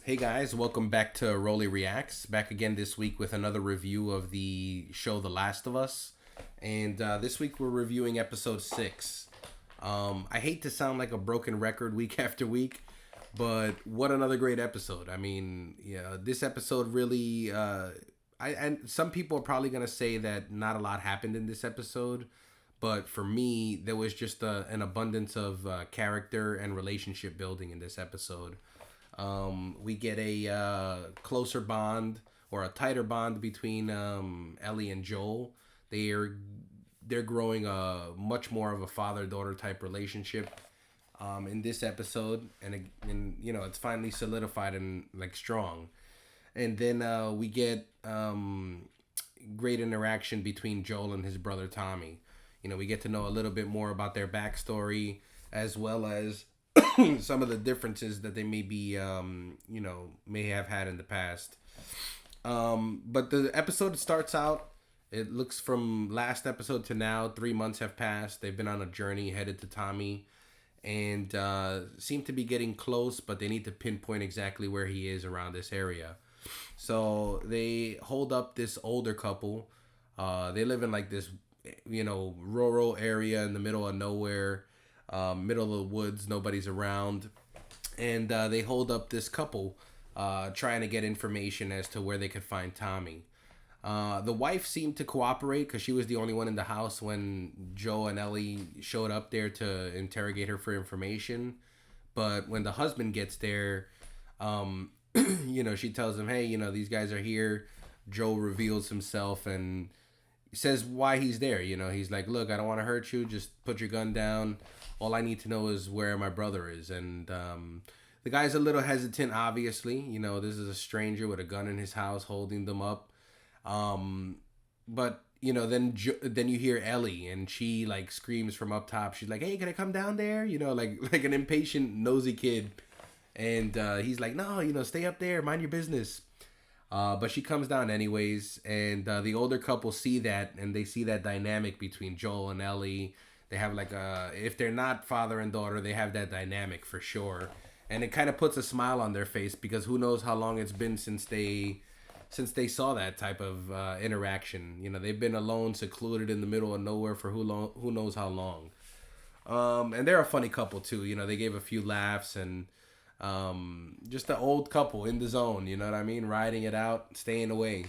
Hey guys, welcome back to Rolly Reacts. Back again this week with another review of the show The Last of Us. And this week we're reviewing episode 6. I hate to sound like a broken record week after week, but what another great episode. I mean, yeah, this episode really. And some people are probably going to say that not a lot happened in this episode. But for me, there was just an abundance of character and relationship building in this episode. We get a closer bond or a tighter bond between Ellie and Joel. They're growing a much more of a father-daughter type relationship in this episode, and you know it's finally solidified and like strong. And then we get great interaction between Joel and his brother Tommy. You know, we get to know a little bit more about their backstory as well as some of the differences that they may be, may have had in the past. But the episode starts out. It looks from last episode to now, 3 months have passed. They've been on a journey headed to Tommy, and seem to be getting close, but they need to pinpoint exactly where he is around this area. So they hold up this older couple. They live in like this, rural area in the middle of nowhere, middle of the woods. Nobody's around, and they hold up this couple, trying to get information as to where they could find Tommy. The wife seemed to cooperate because she was the only one in the house when Joe and Ellie showed up there to interrogate her for information. But when the husband gets there, she tells him, "Hey, these guys are here." Joe reveals himself and says why he's there. He's like, "Look, I don't want to hurt you. Just put your gun down. All I need to know is where my brother is." And the guy's a little hesitant, obviously. This is a stranger with a gun in his house holding them up. But then you hear Ellie, and she like screams from up top. She's like, "Hey, can I come down there?" Like an impatient, nosy kid. And he's like, "No, stay up there, mind your business." But she comes down anyways, and the older couple see that, and they see that dynamic between Joel and Ellie. They have like if they're not father and daughter, they have that dynamic for sure, and it kind of puts a smile on their face because who knows how long it's been since they saw that type of interaction. They've been alone, secluded in the middle of nowhere for who knows how long. And they're a funny couple too. They gave a few laughs and. Just an old couple in the zone, you know what I mean? Riding it out, staying away.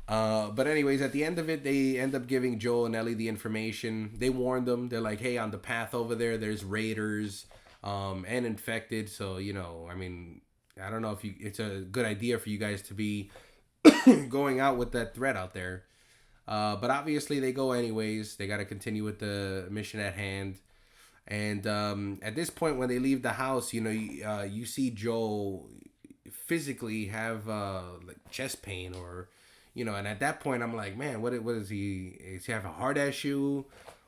But anyways, at the end of it, they end up giving Joel and Ellie the information. They warned them. They're like, "Hey, on the path over there's raiders, and infected. So, I don't know if it's a good idea for you guys to be going out with that threat out there." But obviously they go anyways. They got to continue with the mission at hand. And at this point, when they leave the house, you see Joel physically have like chest pain, or and at that point, I'm like, man, what is he? Is he have a heart issue,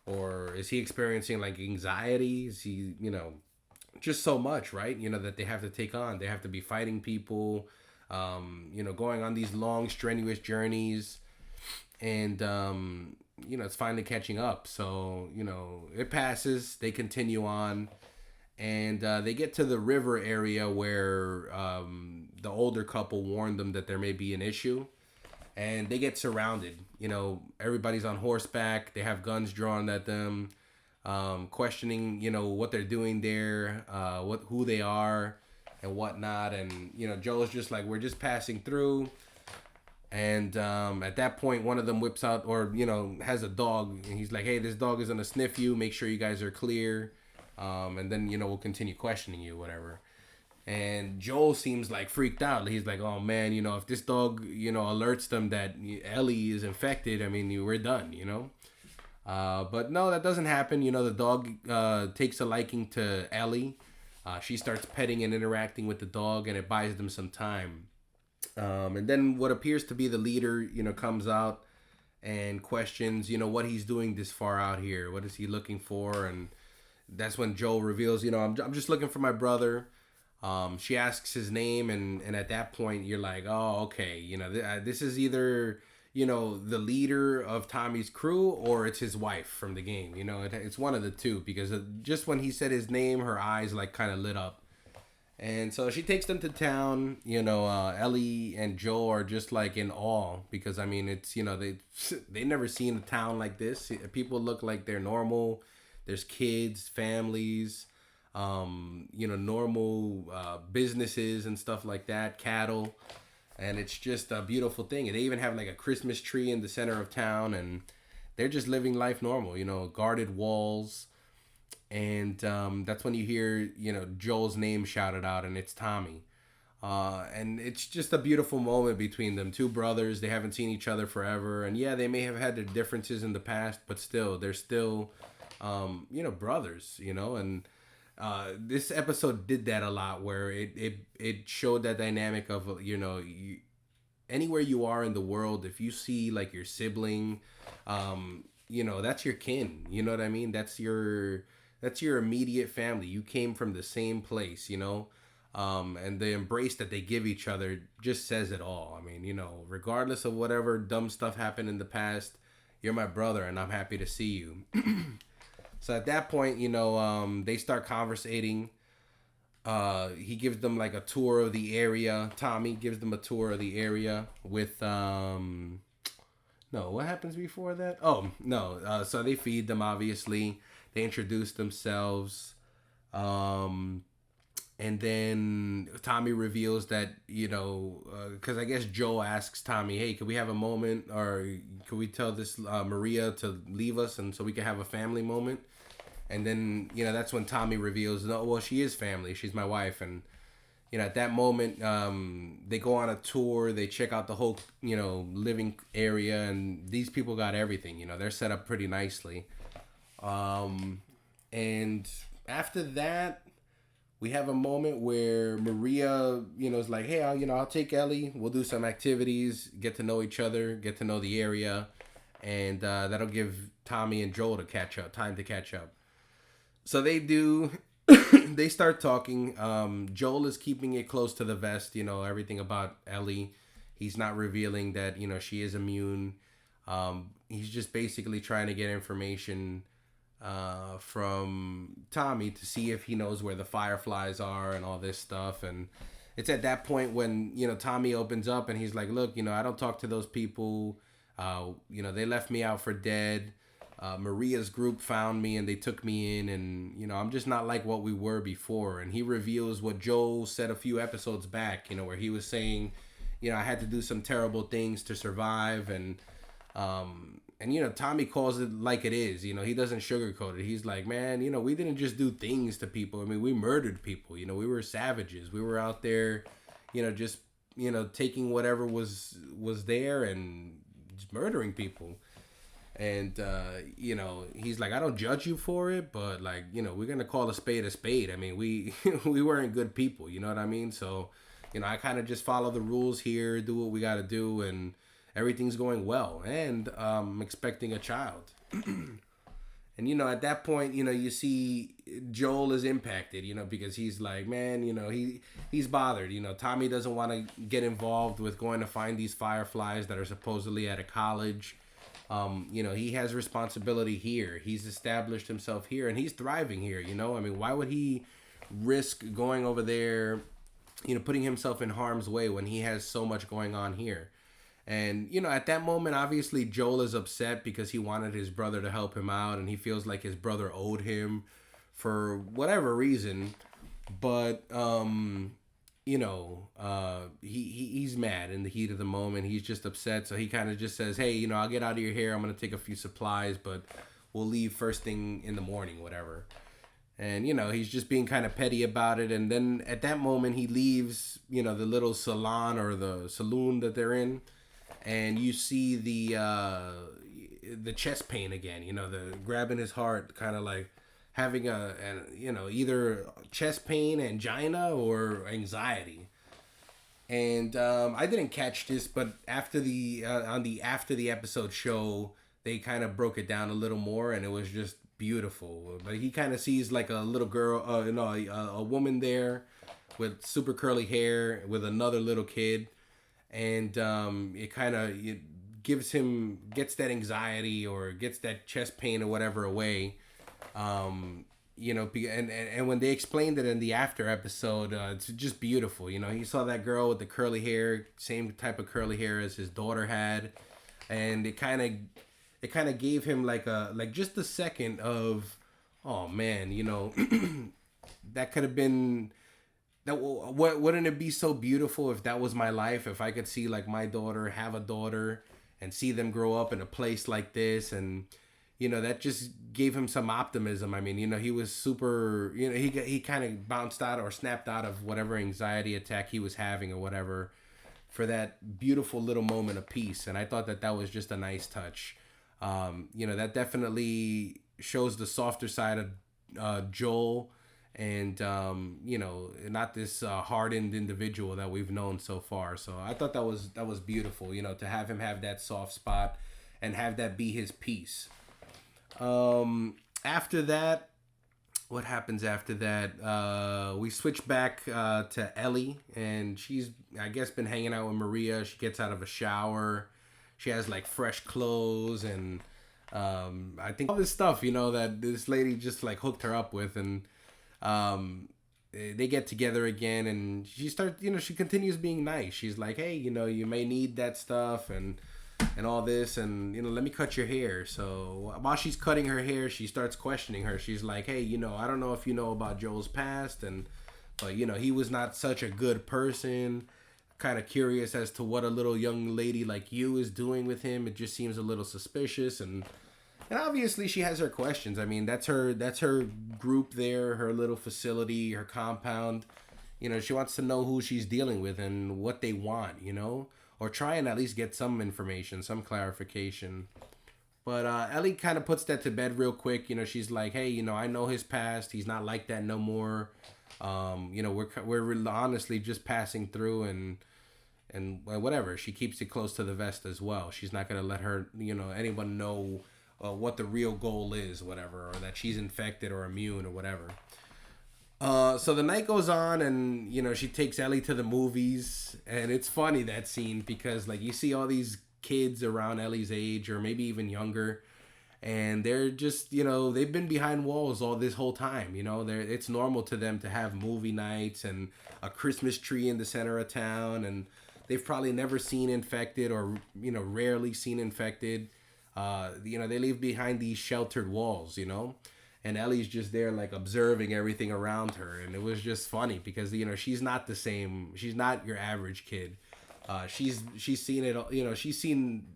or is he experiencing like anxiety? Is he, just so much, right? That they have to take on. They have to be fighting people, going on these long, strenuous journeys, and it's finally catching up. So, it passes. They continue on. And they get to the river area where the older couple warned them that there may be an issue. And they get surrounded. Everybody's on horseback. They have guns drawn at them. Questioning, what they're doing there, who they are, and whatnot. And, Joel's just like, "We're just passing through." And at that point, one of them whips out, or has a dog, and he's like, "Hey, this dog is gonna sniff you. Make sure you guys are clear, and then we'll continue questioning you, whatever." And Joel seems like freaked out. He's like, "Oh man, if this dog alerts them that Ellie is infected, I mean, we're done, But no, that doesn't happen. The dog takes a liking to Ellie. She starts petting and interacting with the dog, and it buys them some time. And then what appears to be the leader, comes out and questions, what he's doing this far out here. What is he looking for? And that's when Joel reveals, I'm just looking for my brother. She asks his name, and at that point, you're like, oh, okay. This is either, the leader of Tommy's crew or it's his wife from the game. It's one of the two, because just when he said his name, her eyes like kind of lit up. And so she takes them to town. Ellie and Joel are just like in awe because I mean it's they never seen a town like this. People look like they're normal. There's kids, families, normal businesses and stuff like that, cattle, and it's just a beautiful thing. And they even have like a Christmas tree in the center of town, and they're just living life normal. Guarded walls. And that's when you hear Joel's name shouted out, and it's Tommy. And it's just a beautiful moment between them. Two brothers, they haven't seen each other forever, and yeah, they may have had their differences in the past, but still, they're still brothers. And this episode did that a lot, where it showed that dynamic of anywhere you are in the world, if you see like your sibling, that's your kin. You know what I mean? That's your immediate family. You came from the same place, and the embrace that they give each other just says it all. I mean, regardless of whatever dumb stuff happened in the past, you're my brother, and I'm happy to see you. So at that point, they start conversating. He gives them like a tour of the area. Tommy gives them a tour of the area with no, what happens before that? Oh, no. So they feed them, obviously. They introduce themselves. And then Tommy reveals that, because I guess Joe asks Tommy, hey, could we have a moment, or could we tell this Maria to leave us and so we can have a family moment? And then, that's when Tommy reveals, no, well, she is family. She's my wife. And, at that moment, they go on a tour. They check out the whole, living area. And these people got everything. They're set up pretty nicely. And after that, we have a moment where Maria, is like, hey, I'll take Ellie. We'll do some activities, get to know each other, get to know the area. And that'll give Tommy and Joel time to catch up. So they do. They start talking. Joel is keeping it close to the vest, everything about Ellie. He's not revealing that, she is immune. He's just basically trying to get information from Tommy to see if he knows where the fireflies are and all this stuff. And it's at that point when, Tommy opens up and he's like, look, I don't talk to those people. They left me out for dead. Maria's group found me and they took me in, and I'm just not like what we were before. And he reveals what Joe said a few episodes back, where he was saying, I had to do some terrible things to survive. And Tommy calls it like it is. He doesn't sugarcoat it. He's like, man, we didn't just do things to people. I mean, we murdered people. We were savages. We were out there, just taking whatever was there and just murdering people. And, he's like, I don't judge you for it, but, like, we're going to call a spade a spade. I mean, we weren't good people, you know what I mean? So, I kind of just follow the rules here, do what we got to do, and everything's going well. And I'm expecting a child. And, at that point, you see Joel is impacted, because he's like, man, he's bothered. Tommy doesn't want to get involved with going to find these fireflies that are supposedly at a college. He has responsibility here. He's established himself here and he's thriving here, I mean, why would he risk going over there, putting himself in harm's way when he has so much going on here? And, at that moment, obviously Joel is upset because he wanted his brother to help him out and he feels like his brother owed him for whatever reason. But, he's mad in the heat of the moment. He's just upset. So he kind of just says, hey, I'll get out of your hair. I'm going to take a few supplies, but we'll leave first thing in the morning, whatever. And, he's just being kind of petty about it. And then at that moment, he leaves, the little salon or the saloon that they're in. And you see the chest pain again, the grabbing his heart, kind of like having either chest pain, angina, or anxiety. And I didn't catch this, but after the episode show, they kind of broke it down a little more, and it was just beautiful. But he kind of sees like a little girl, a woman there with super curly hair with another little kid, and it kind of gets that anxiety or gets that chest pain or whatever away. and when they explained it in the after episode, it's just beautiful. He saw that girl with the curly hair, same type of curly hair as his daughter had, and it kind of gave him like just a second of, oh man, that could have been that. What wouldn't it be so beautiful if that was my life? If I could see like my daughter have a daughter and see them grow up in a place like this, and that just gave him some optimism. I mean, he was super, he kind of bounced out or snapped out of whatever anxiety attack he was having or whatever for that beautiful little moment of peace. And I thought that was just a nice touch. That definitely shows the softer side of Joel, and not this hardened individual that we've known so far. So I thought that was beautiful, to have him have that soft spot and have that be his peace. After that, what happens after that? We switch back to Ellie, and she's, I guess, been hanging out with Maria. She gets out of a shower. She has like fresh clothes, and I think all this stuff, that this lady just like hooked her up with, and they get together again, and she starts, she continues being nice. She's like, hey, you may need that stuff, and all this, and let me cut your hair. So while she's cutting her hair, she starts questioning her. She's like, hey, I don't know if you know about Joel's past, but he was not such a good person. Kind of curious as to what a little young lady like you is doing with him. It just seems a little suspicious, and obviously she has her questions. I mean, that's her group there, her little facility, her compound. She wants to know who she's dealing with and what they want, or try and at least get some information, some clarification. But Ellie kind of puts that to bed real quick. She's like, hey, I know his past. He's not like that no more. We're honestly just passing through, and whatever. She keeps it close to the vest as well. She's not going to let her, anyone know what the real goal is, whatever, or that she's infected or immune or whatever. So the night goes on, and she takes Ellie to the movies, and it's funny, that scene, because like you see all these kids around Ellie's age or maybe even younger, and they're just they've been behind walls all this whole time. It's normal to them to have movie nights and a Christmas tree in the center of town, and they've probably never seen infected or rarely seen infected. They live behind these sheltered walls, and Ellie's just there like observing everything around her, and it was just funny because she's not the same. She's not your average kid. She's seen it. She's seen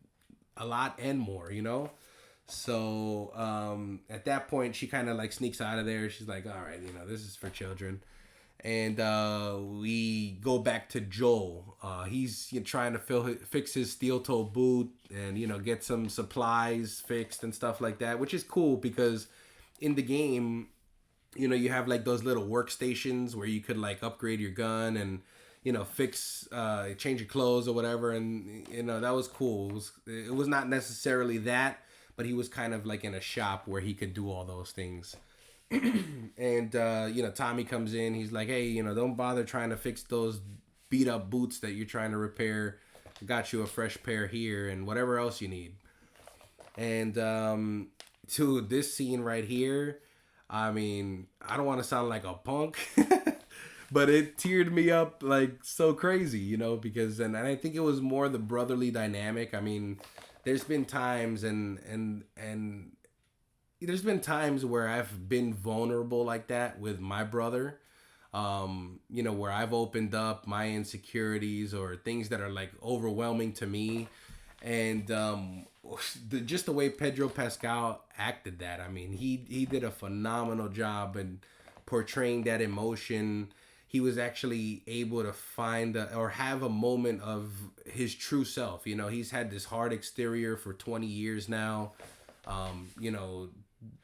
a lot and more. So at that point, she kind of like sneaks out of there. She's like, all right, this is for children. And we go back to Joel. He's trying to fix his steel-toe boot and get some supplies fixed and stuff like that, which is cool because in the game, you have like those little workstations where you could like upgrade your gun and fix, change your clothes or whatever, and that was cool. It was not necessarily that, but he was kind of like in a shop where he could do all those things. And Tommy comes in. He's like, hey, don't bother trying to fix those beat up boots that you're trying to repair. I got you a fresh pair here and whatever else you need. And to this scene right here, I mean, I don't want to sound like a punk, but it teared me up like so crazy, because and I think it was more the brotherly dynamic. I mean, there's been times and there's been times where I've been vulnerable like that with my brother, where I've opened up my insecurities or things that are like overwhelming to me. And just the way Pedro Pascal acted that, I mean, he did a phenomenal job in portraying that emotion. He was actually able to find or have a moment of his true self. He's had this hard exterior for 20 years now,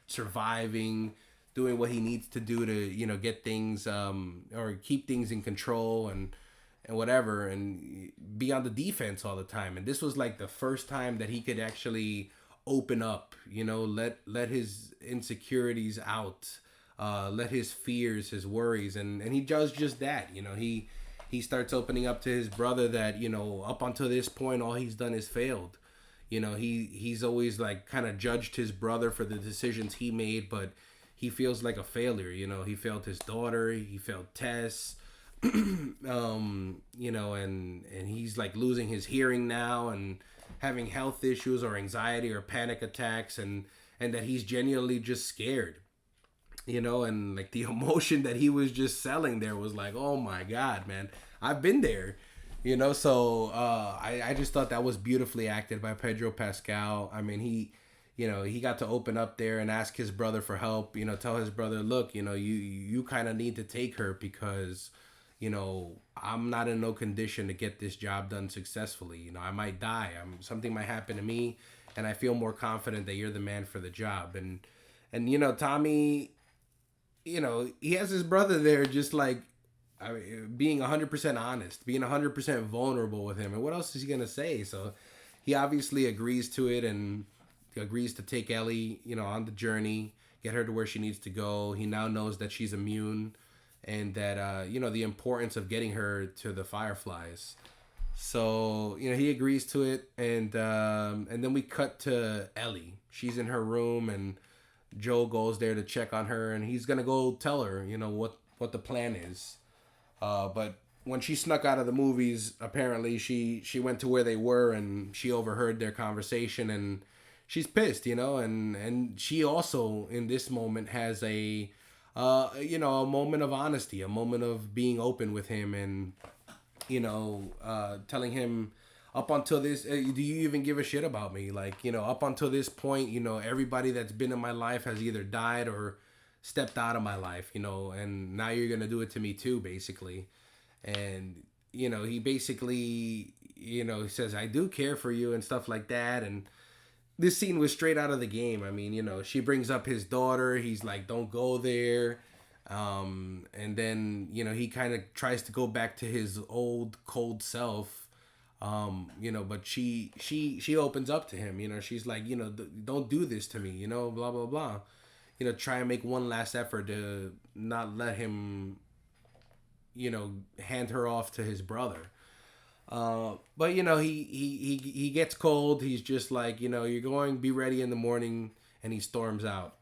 surviving, doing what he needs to do to, get things or keep things in control and whatever, and be on the defense all the time. And this was like the first time that he could actually open up, let his insecurities out, let his fears, his worries, and he does just that. He starts opening up to his brother that, up until this point, all he's done is failed. He's always like kind of judged his brother for the decisions he made, but he feels like a failure. You know, he failed his daughter, he failed Tess, you know, and he's like losing his hearing now and having health issues or anxiety or panic attacks, and that he's genuinely just scared, you know, and like the emotion that he was just selling there was like, oh my god, man, I've been there, you know. So I just thought that was beautifully acted by Pedro Pascal. I mean, he, you know, he got to open up there and ask his brother for help, you know, tell his brother, look, you know, you kind of need to take her because, you know, I'm not in no condition to get this job done successfully. You know, I might die. Something might happen to me, and I feel more confident that you're the man for the job. And you know, Tommy, you know, he has his brother there, just like, I mean, being 100% honest, being 100% vulnerable with him. And what else is he gonna say? So he obviously agrees to it and agrees to take Ellie, you know, on the journey, get her to where she needs to go. He now knows that she's immune, and that you know, the importance of getting her to the Fireflies. So you know, he agrees to it, and then we cut to Ellie. She's in her room, and Joel goes there to check on her, and he's gonna go tell her, you know, what the plan is. But when she snuck out of the movies, apparently she went to where they were, and she overheard their conversation, and she's pissed, you know, and she also in this moment has a you know, a moment of honesty, a moment of being open with him, and you know, telling him, up until this, do you even give a shit about me? Like, you know, up until this point, you know, everybody that's been in my life has either died or stepped out of my life, you know, and now you're gonna do it to me too, basically. And you know, he basically, you know, he says, I do care for you and stuff like that. And this scene was straight out of the game. I mean, you know, she brings up his daughter. He's like, don't go there. And then, you know, he kind of tries to go back to his old cold self. You know, but she opens up to him, you know, she's like, you know, don't do this to me, you know, blah, blah, blah. You know, try and make one last effort to not let him, you know, hand her off to his brother. But you know, he gets cold. He's just like, you know, you're going, be ready in the morning, and he storms out.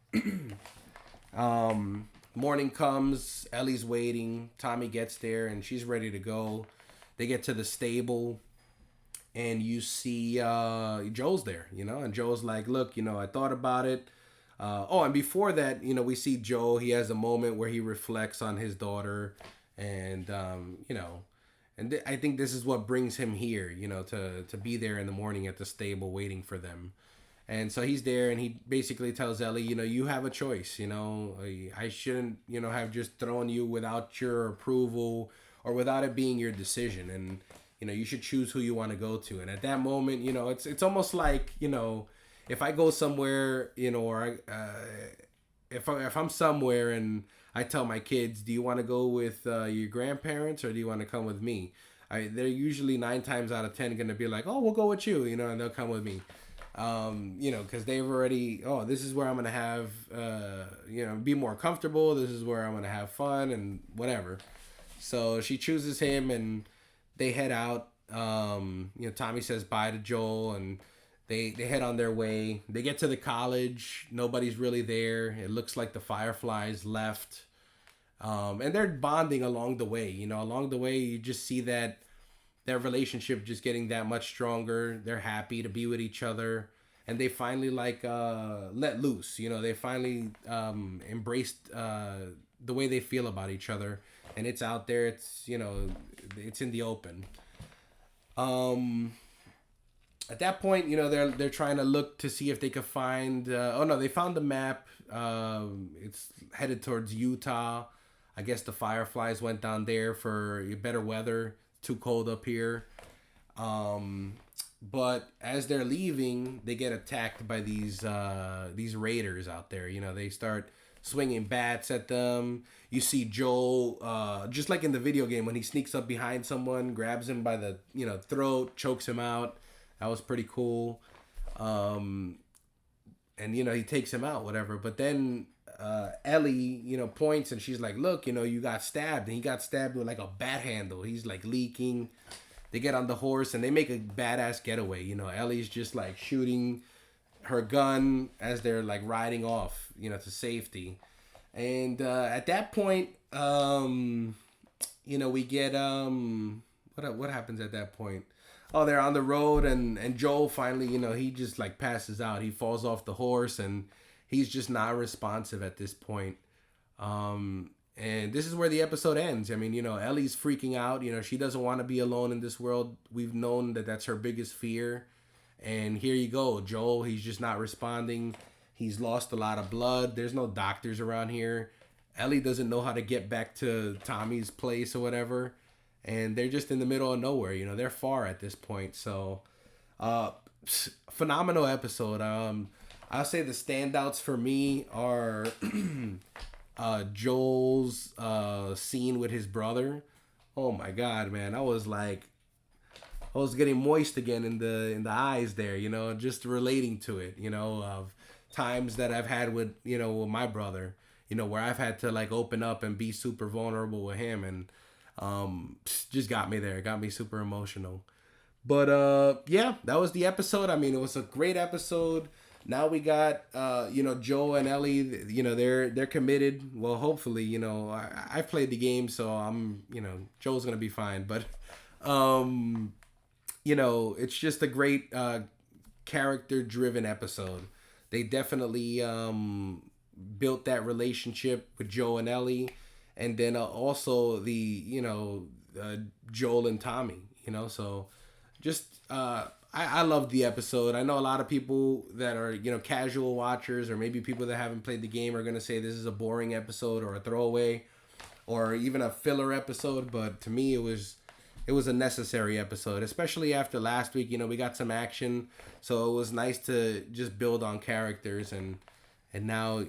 Morning comes, Ellie's waiting. Tommy gets there, and she's ready to go. They get to the stable, and you see Joel's there, you know, and Joel's like, look, you know, I thought about it. Oh, and before that, you know, we see Joel. He has a moment where he reflects on his daughter, and you know. And I think this is what brings him here, you know, to be there in the morning at the stable waiting for them. And so he's there, and he basically tells Ellie, you know, you have a choice, you know. I shouldn't, you know, have just thrown you without your approval or without it being your decision. And, you know, you should choose who you want to go to. And at that moment, you know, it's almost like, you know, if I go somewhere, you know, or if I'm somewhere and I tell my kids, do you want to go with your grandparents or do you want to come with me? They're usually 9 times out of 10 going to be like, oh, we'll go with you, you know, and they'll come with me. You know, because they've already, oh, this is where I'm going to have, you know, be more comfortable. This is where I'm going to have fun and whatever. So she chooses him, and they head out. You know, Tommy says bye to Joel, and they head on their way. They get to the college. Nobody's really there. It looks like the Fireflies left. And they're bonding along the way. You know, along the way, you just see that their relationship just getting that much stronger. They're happy to be with each other. And they finally, like, let loose. You know, they finally embraced the way they feel about each other. And it's out there. It's, you know, it's in the open. At that point, you know, they're trying to look to see if they could find. Oh no, they found the map. It's headed towards Utah. I guess the Fireflies went down there for better weather. Too cold up here. But as they're leaving, they get attacked by these raiders out there. You know, they start swinging bats at them. You see Joel, just like in the video game, when he sneaks up behind someone, grabs him by the, you know, throat, chokes him out. That was pretty cool. And, you know, he takes him out, whatever. But then Ellie, you know, points, and she's like, look, you know, you got stabbed. And he got stabbed with, like, a bat handle. He's, like, leaking. They get on the horse, and they make a badass getaway. You know, Ellie's just, like, shooting her gun as they're, like, riding off, you know, to safety. And at that point, we get what happens at that point? Oh, they're on the road, and Joel finally, he just like passes out. He falls off the horse, and he's just not responsive at this point. And this is where the episode ends. I mean, Ellie's freaking out. She doesn't want to be alone in this world. We've known that that's her biggest fear. And here you go, Joel. He's just not responding. He's lost a lot of blood. There's no doctors around here. Ellie doesn't know how to get back to Tommy's place or whatever. And they're just in the middle of nowhere. They're far at this point. So, phenomenal episode. I'll say the standouts for me are Joel's scene with his brother. Oh my God, man! I was getting moist again in the eyes there. Just relating to it. Of times that I've had with with my brother. Where I've had to like open up and be super vulnerable with him, and just got me there. It got me super emotional. But yeah, that was the episode. I mean, it was a great episode. Now we got Joe and Ellie. They're committed. Well, hopefully, I played the game, so I'm Joe's gonna be fine. But it's just a great character driven episode. They definitely built that relationship with Joe and Ellie, and then also the Joel and Tommy. So just I love the episode. I know a lot of people that are casual watchers, or maybe people that haven't played the game, are gonna say this is a boring episode or a throwaway, or even a filler episode. But to me, it was a necessary episode, especially after last week. We got some action, so it was nice to just build on characters, and now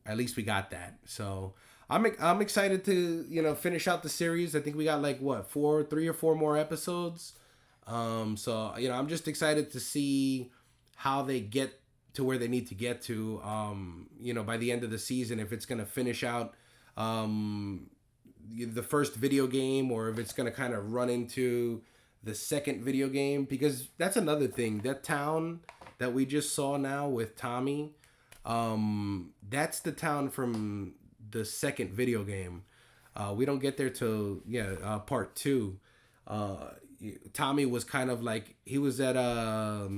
at least we got that. So I'm excited to finish out the series. I think we got like 3 or 4 more episodes. So I'm just excited to see how they get to where they need to get to. By the end of the season, if it's gonna finish out the first video game, or if it's gonna kind of run into the second video game, because that's another thing. That town that we just saw now with Tommy, that's the town from the second video game. We don't get there till part 2. Tommy was kind of like, he was at a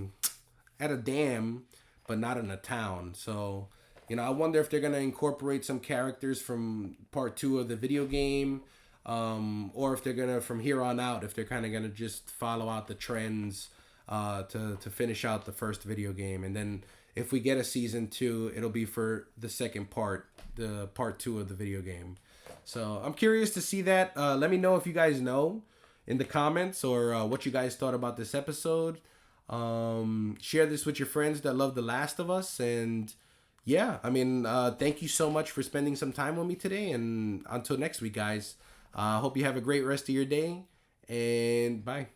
dam, but not in a town. So I wonder if they're gonna incorporate some characters from part 2 of the video game, or if they're gonna, from here on out, if they're kind of gonna just follow out the trends to finish out the first video game, and then if we get a season 2, it'll be for the second part, the part 2 of the video game. So I'm curious to see that. Let me know if you guys know in the comments, or what you guys thought about this episode. Share this with your friends that love The Last of Us. And yeah, I mean, thank you so much for spending some time with me today. And until next week, guys, hope you have a great rest of your day. And bye.